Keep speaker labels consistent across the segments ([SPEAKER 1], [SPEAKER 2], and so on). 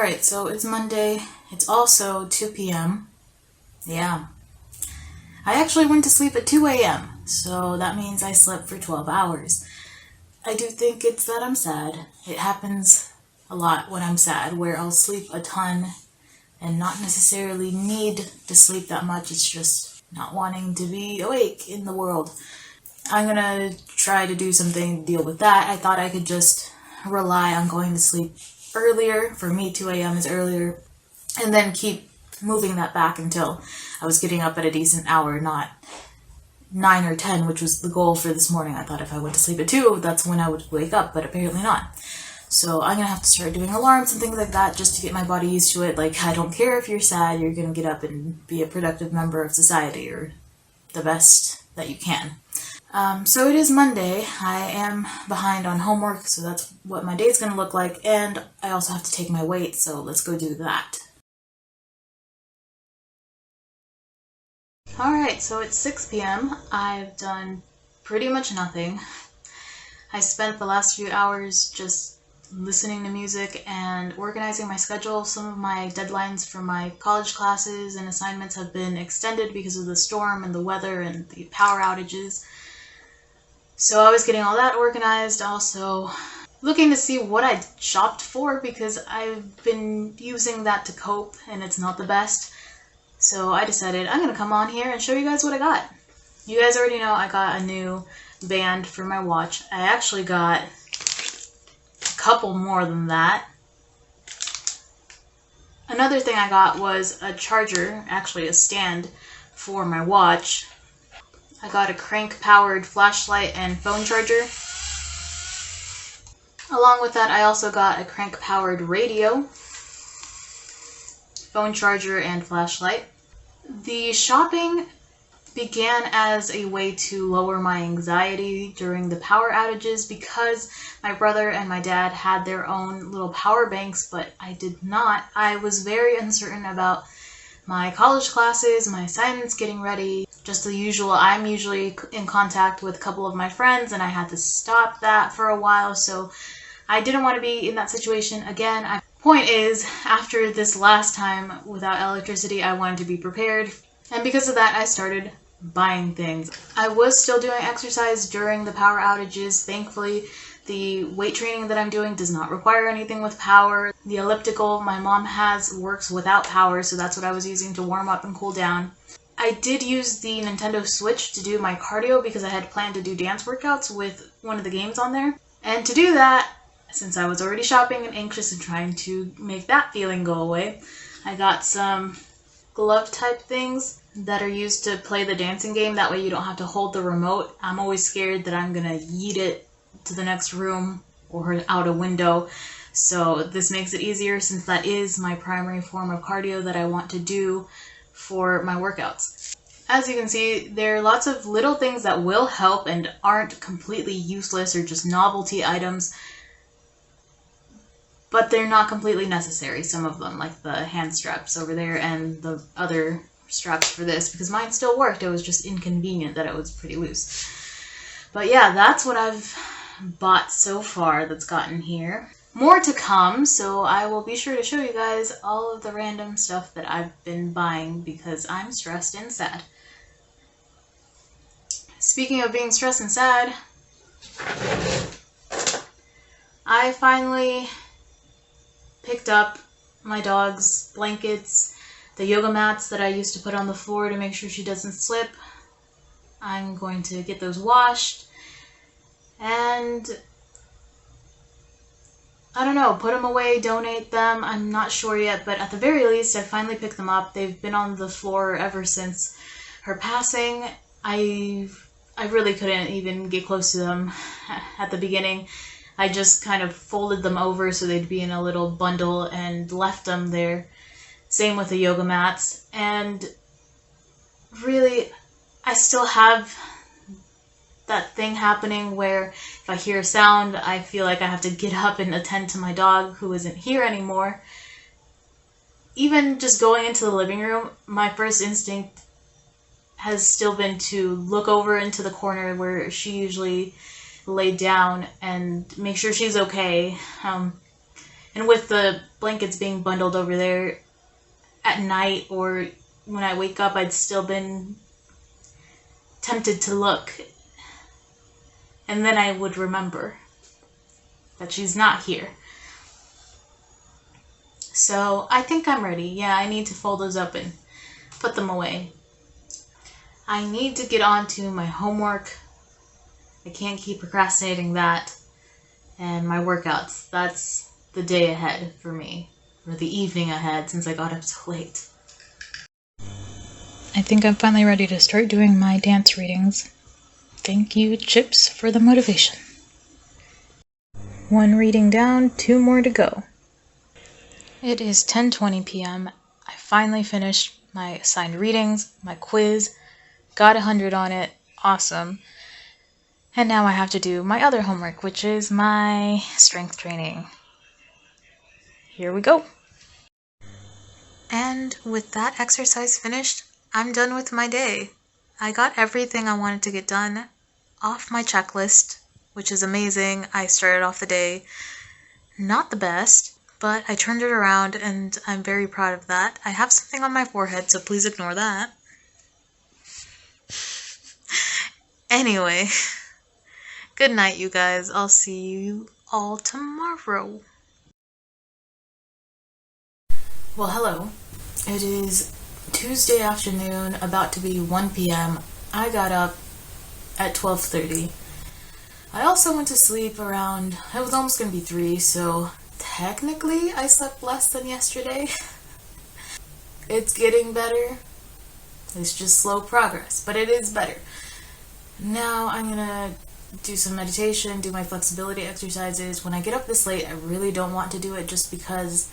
[SPEAKER 1] Alright, so it's Monday. It's also 2 p.m. Yeah. I actually went to sleep at 2 a.m., so that means I slept for 12 hours. I do think it's that I'm sad. It happens a lot when I'm sad, where I'll sleep a ton and not necessarily need to sleep that much. It's just not wanting to be awake in the world. I'm gonna try to do something to deal with that. I thought I could just rely on going to sleep earlier. For me, 2 a.m. is earlier. And then keep moving that back until I was getting up at a decent hour, not 9 or 10, which was the goal for this morning. I thought if I went to sleep at 2, that's when I would wake up, but apparently not. So I'm gonna have to start doing alarms and things like that just to get my body used to it. Like, I don't care if you're sad, you're gonna get up and be a productive member of society, or the best that you can. So it is Monday. I am behind on homework, so that's what my day's gonna look like, and I also have to take my weight, so let's go do that. Alright, so it's 6 p.m. I've done pretty much nothing. I spent the last few hours just listening to music and organizing my schedule. Some of my deadlines for my college classes and assignments have been extended because of the storm and the weather and the power outages. So I was getting all that organized, also looking to see what I shopped for because I've been using that to cope and it's not the best. So I decided I'm going to come on here and show you guys what I got. You guys already know I got a new band for my watch. I actually got a couple more than that. Another thing I got was a charger, actually a stand for my watch. I got a crank-powered flashlight and phone charger. Along with that, I also got a crank-powered radio, phone charger, and flashlight. The shopping began as a way to lower my anxiety during the power outages because my brother and my dad had their own little power banks, but I did not. I was very uncertain about my college classes, my assignments, getting ready, just the usual. I'm usually in contact with a couple of my friends and I had to stop that for a while, so I didn't want to be in that situation again. Point is, after this last time without electricity, I wanted to be prepared, and because of that I started buying things. I was still doing exercise during the power outages. Thankfully, the weight training that I'm doing does not require anything with power. The elliptical my mom has works without power, so that's what I was using to warm up and cool down. I did use the Nintendo Switch to do my cardio because I had planned to do dance workouts with one of the games on there. And to do that, since I was already shopping and anxious and trying to make that feeling go away, I got some glove type things that are used to play the dancing game. That way you don't have to hold the remote. I'm always scared that I'm gonna yeet it to the next room or out a window. So this makes it easier since that is my primary form of cardio that I want to do for my workouts. As you can see, there are lots of little things that will help and aren't completely useless or just novelty items, but they're not completely necessary, some of them, like the hand straps over there and the other straps for this, because mine still worked. It was just inconvenient that it was pretty loose. But yeah, that's what I've bought so far that's gotten here. More to come, so I will be sure to show you guys all of the random stuff that I've been buying because I'm stressed and sad. Speaking of being stressed and sad, I finally picked up my dog's blankets, the yoga mats that I used to put on the floor to make sure she doesn't slip. I'm going to get those washed and, I don't know, put them away, donate them. I'm not sure yet, but at the very least I finally picked them up. They've been on the floor ever since her passing. I really couldn't even get close to them at the beginning. I just kind of folded them over so they'd be in a little bundle and left them there. Same with the yoga mats. And really, I still have that thing happening where if I hear a sound, I feel like I have to get up and attend to my dog who isn't here anymore. Even just going into the living room, my first instinct has still been to look over into the corner where she usually laid down and make sure she's okay. And with the blankets being bundled over there at night or when I wake up, I'd still been tempted to look. And then I would remember that she's not here. So I think I'm ready. Yeah, I need to fold those up and put them away. I need to get on to my homework. I can't keep procrastinating that. And my workouts. That's the day ahead for me. Or the evening ahead since I got up so late. I think I'm finally ready to start doing my dance readings. Thank you, Chips, for the motivation. 1 reading down, 2 more to go. It is 10:20 p.m. I finally finished my assigned readings, my quiz, got 100 on it, awesome. And now I have to do my other homework, which is my strength training. Here we go. And with that exercise finished, I'm done with my day. I got everything I wanted to get done off my checklist, which is amazing. I started off the day not the best, but I turned it around and I'm very proud of that. I have something on my forehead, so please ignore that. Anyway, good night, you guys. I'll see you all tomorrow. Well, hello. It is Tuesday afternoon, about to be 1 p.m. I got up at 12:30. I also went to sleep around, it was almost going to be 3, so technically I slept less than yesterday. It's getting better. It's just slow progress, but it is better. Now I'm going to do some meditation, do my flexibility exercises. When I get up this late, I really don't want to do it just because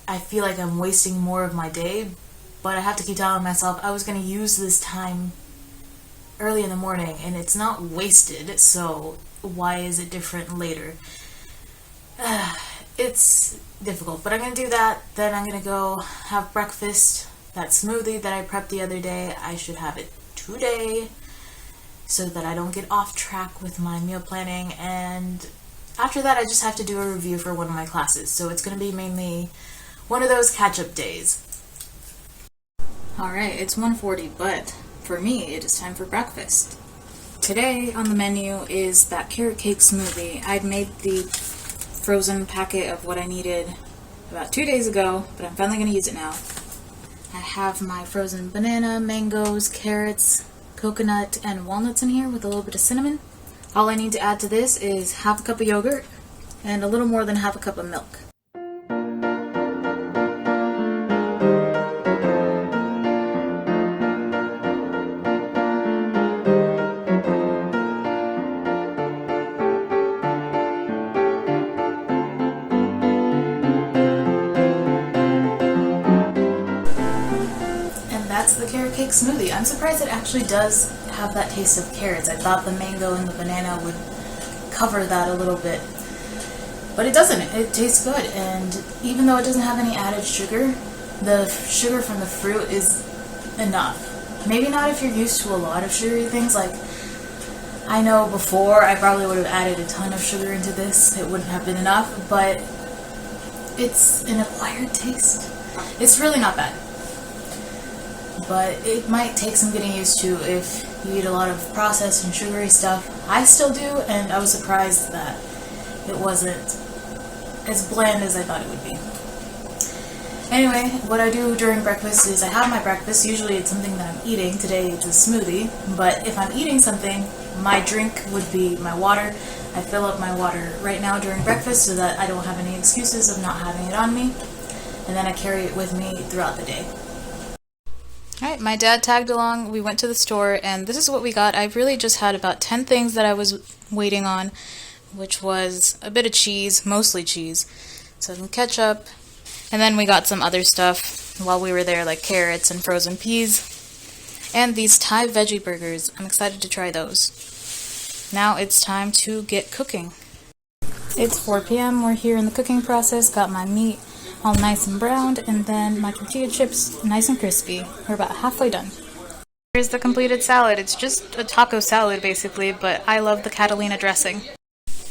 [SPEAKER 1] I feel like I'm wasting more of my day, but I have to keep telling myself I was going to use this time early in the morning, and it's not wasted, so why is it different later? It's difficult, but I'm going to do that. Then I'm going to go have breakfast. That smoothie that I prepped the other day, I should have it today so that I don't get off track with my meal planning. And after that, I just have to do a review for one of my classes, so it's going to be mainly one of those catch-up days. Alright, it's 1:40, but for me, it is time for breakfast. Today on the menu is that carrot cake smoothie. I'd made the frozen packet of what I needed about 2 days ago, but I'm finally going to use it now. I have my frozen banana, mangoes, carrots, coconut, and walnuts in here with a little bit of cinnamon. All I need to add to this is half a cup of yogurt and a little more than half a cup of milk. That's the carrot cake smoothie. I'm surprised it actually does have that taste of carrots. I thought the mango and the banana would cover that a little bit, but it doesn't. It tastes good, and even though it doesn't have any added sugar, the sugar from the fruit is enough. Maybe not if you're used to a lot of sugary things. Like, I know before I probably would have added a ton of sugar into this. It wouldn't have been enough, but it's an acquired taste. It's really not bad. But it might take some getting used to if you eat a lot of processed and sugary stuff. I still do, and I was surprised that it wasn't as bland as I thought it would be. Anyway, what I do during breakfast is I have my breakfast. Usually it's something that I'm eating. Today it's a smoothie, but if I'm eating something, my drink would be my water. I fill up my water right now during breakfast so that I don't have any excuses of not having it on me, and then I carry it with me throughout the day. Alright, my dad tagged along, we went to the store, and this is what we got. I've really just had about 10 things that I was waiting on, which was a bit of cheese, mostly cheese, some ketchup, and then we got some other stuff while we were there, like carrots and frozen peas, and these Thai veggie burgers. I'm excited to try those. Now it's time to get cooking. It's 4 p.m., we're here in the cooking process, got my meat all nice and browned, and then my tortilla chips nice and crispy. We're about halfway done. Here's the completed salad. It's just a taco salad basically, but I love the Catalina dressing.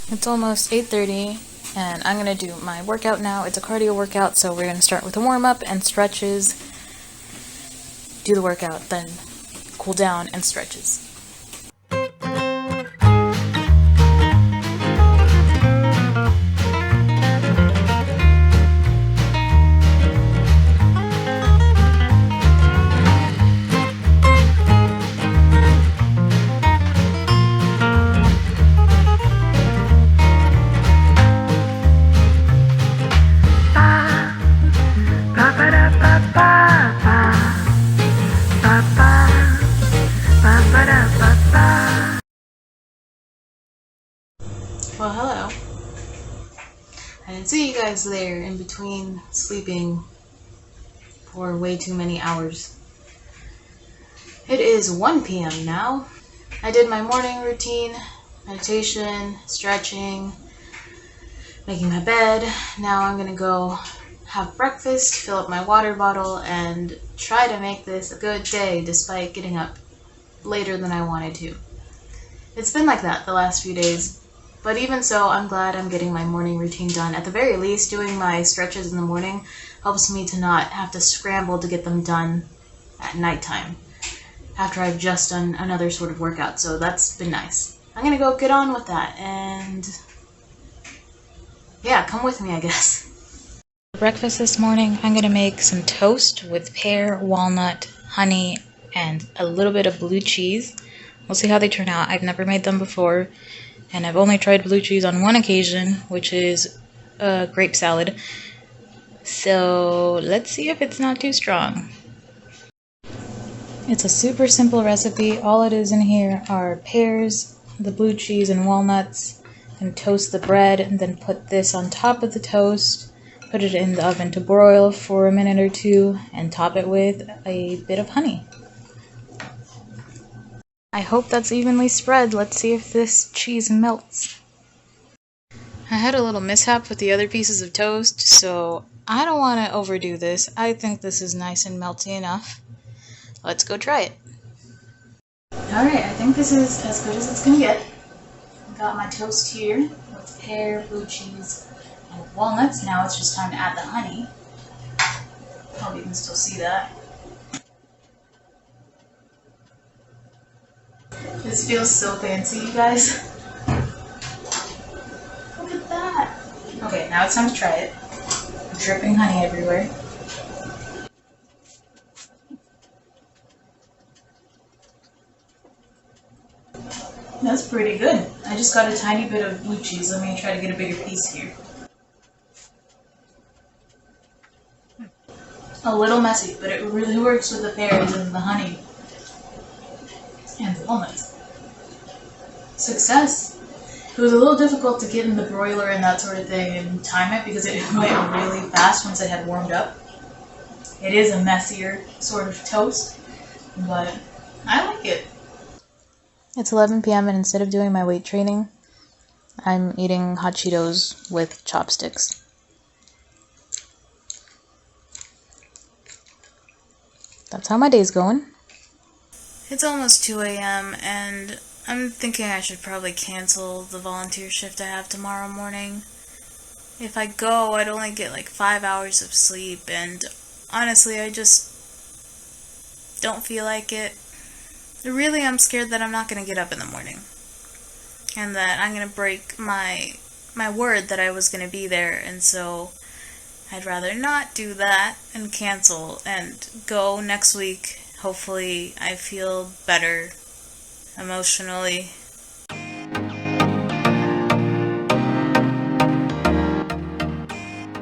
[SPEAKER 1] It's almost 8:30 and I'm going to do my workout now. It's a cardio workout, so we're going to start with a warm-up and stretches, do the workout, then cool down and stretches. Well, hello. I didn't see you guys there in between sleeping for way too many hours. It is 1 p.m. now. I did my morning routine, meditation, stretching, making my bed. Now I'm gonna go have breakfast, fill up my water bottle, and try to make this a good day despite getting up later than I wanted to. It's been like that the last few days. But even so, I'm glad I'm getting my morning routine done. At the very least, doing my stretches in the morning helps me to not have to scramble to get them done at nighttime after I've just done another sort of workout, so that's been nice. I'm gonna go get on with that, and yeah, come with me, I guess. For breakfast this morning, I'm gonna make some toast with pear, walnut, honey, and a little bit of blue cheese. We'll see how they turn out. I've never made them before, and I've only tried blue cheese on one occasion, which is a grape salad. So let's see if it's not too strong. It's a super simple recipe. All it is in here are pears, the blue cheese, and walnuts. And toast the bread, and then put this on top of the toast. Put it in the oven to broil for a minute or two, and top it with a bit of honey. I hope that's evenly spread. Let's see if this cheese melts. I had a little mishap with the other pieces of toast, so I don't want to overdo this. I think this is nice and melty enough. Let's go try it. Alright, I think this is as good as it's gonna get. I've got my toast here with pear, blue cheese, and walnuts. Now it's just time to add the honey. Hope you can still see that. This feels so fancy, you guys. Look at that. Okay, now it's time to try it. Dripping honey everywhere. That's pretty good. I just got a tiny bit of blue cheese. Let me try to get a bigger piece here. A little messy, but it really works with the pears and the honey and the walnuts. Success! It was a little difficult to get in the broiler and that sort of thing and time it because it went really fast once it had warmed up. It is a messier sort of toast, but I like it. It's 11 p.m. and instead of doing my weight training, I'm eating hot Cheetos with chopsticks. That's how my day's going. It's almost 2 a.m. and I'm thinking I should probably cancel the volunteer shift I have tomorrow morning. If I go, I'd only get like 5 hours of sleep, and honestly, I just don't feel like it. Really, I'm scared that I'm not going to get up in the morning, and that I'm going to break my word that I was going to be there, and so I'd rather not do that and cancel and go next week. Hopefully I feel better emotionally